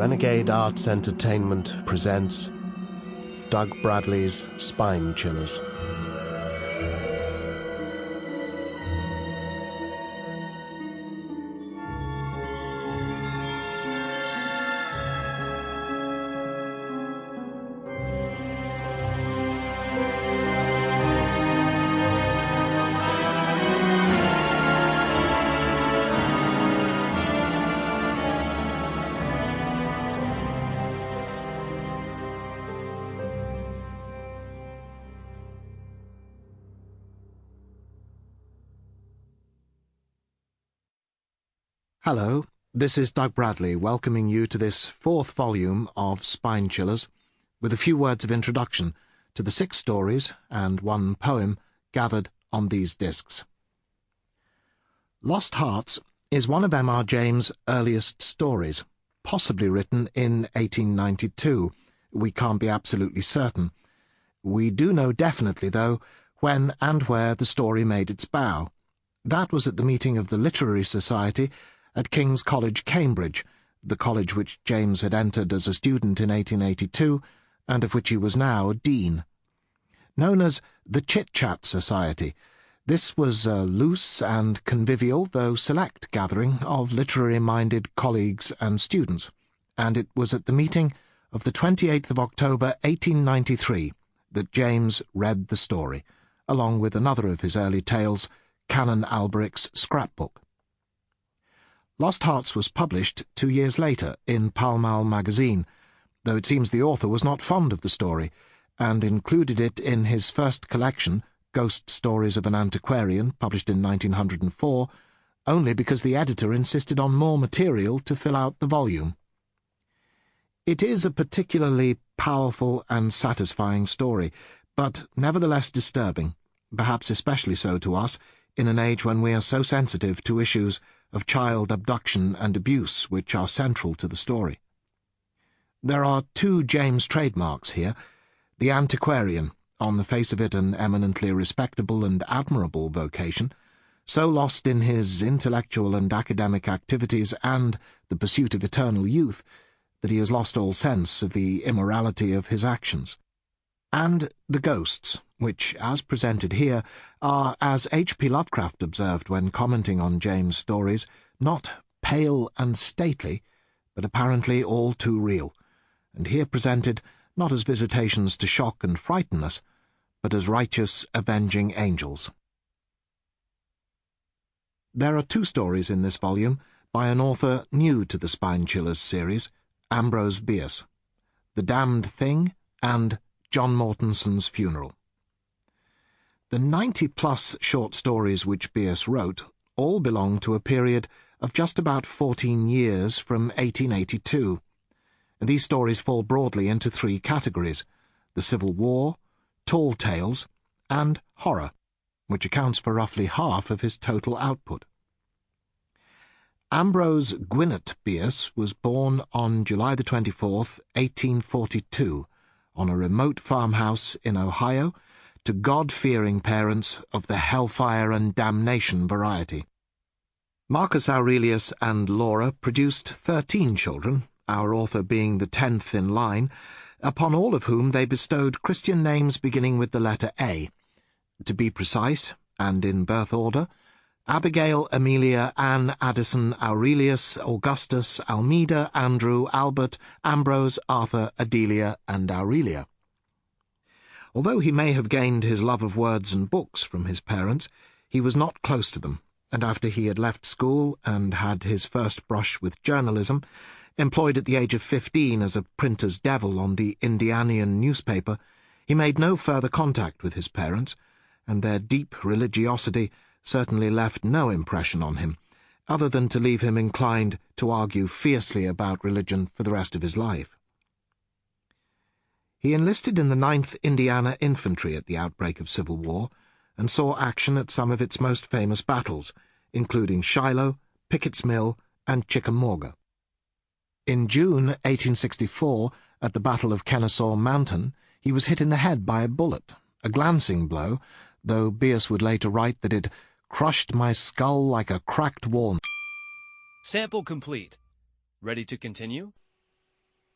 Renegade Arts Entertainment presents Doug Bradley's Spinechillers. Hello, this is Doug Bradley welcoming you to this fourth volume of Spinechillers, with a few words of introduction to the 6 stories and 1 poem gathered on these discs. Lost Hearts is one of M.R. James' earliest stories, possibly written in 1892. We can't be absolutely certain. We do know definitely, though, when and where the story made its bow. That was at the meeting of the Literary Society at King's College, Cambridge, the college which James had entered as a student in 1882, and of which he was now dean. Known as the Chit-Chat Society, this was a loose and convivial, though select, gathering of literary-minded colleagues and students, and it was at the meeting of the 28th of October, 1893, that James read the story, along with another of his early tales, Canon Alberich's scrapbook. Lost Hearts was published 2 years later in Pall Mall magazine, though it seems the author was not fond of the story, and included it in his first collection, Ghost Stories of an Antiquarian, published in 1904, only because the editor insisted on more material to fill out the volume. It is a particularly powerful and satisfying story, but nevertheless disturbing, perhaps especially so to us, in an age when we are so sensitive to issues of child abduction and abuse which are central to the story. There are 2 James trademarks here: the antiquarian, on the face of it an eminently respectable and admirable vocation, so lost in his intellectual and academic activities and the pursuit of eternal youth that he has lost all sense of the immorality of his actions; and the ghosts, which, as presented here, are, as H.P. Lovecraft observed when commenting on James' stories, not pale and stately, but apparently all too real, and here presented not as visitations to shock and frighten us, but as righteous, avenging angels. There are 2 stories in this volume by an author new to the Spinechillers series, Ambrose Bierce: The Damned Thing and John Mortenson's Funeral. The 90-plus short stories which Bierce wrote all belong to a period of just about 14 years from 1882, and these stories fall broadly into 3 categories: the Civil War, tall tales, and horror, which accounts for roughly half of his total output. Ambrose Gwynnett Bierce was born on July the 24th, 1842, on a remote farmhouse in Ohio, to God-fearing parents of the hellfire and damnation variety. Marcus Aurelius and Laura produced 13 children, our author being the 10th in line, upon all of whom they bestowed Christian names beginning with the letter A. To be precise, and in birth order, Abigail, Amelia, Anne, Addison, Aurelius, Augustus, Almeda, Andrew, Albert, Ambrose, Arthur, Adelia, and Aurelia. Although he may have gained his love of words and books from his parents, he was not close to them, and after he had left school and had his first brush with journalism, employed at the age of 15 as a printer's devil on the Indianian newspaper, he made no further contact with his parents, and their deep religiosity certainly left no impression on him, other than to leave him inclined to argue fiercely about religion for the rest of his life. He enlisted in the 9th Indiana Infantry at the outbreak of Civil War, and saw action at some of its most famous battles, including Shiloh, Pickett's Mill, and Chickamauga. In June 1864, at the Battle of Kennesaw Mountain, he was hit in the head by a bullet, a glancing blow, though Bierce would later write that it crushed my skull like a cracked walnut. Sample complete. Ready to continue?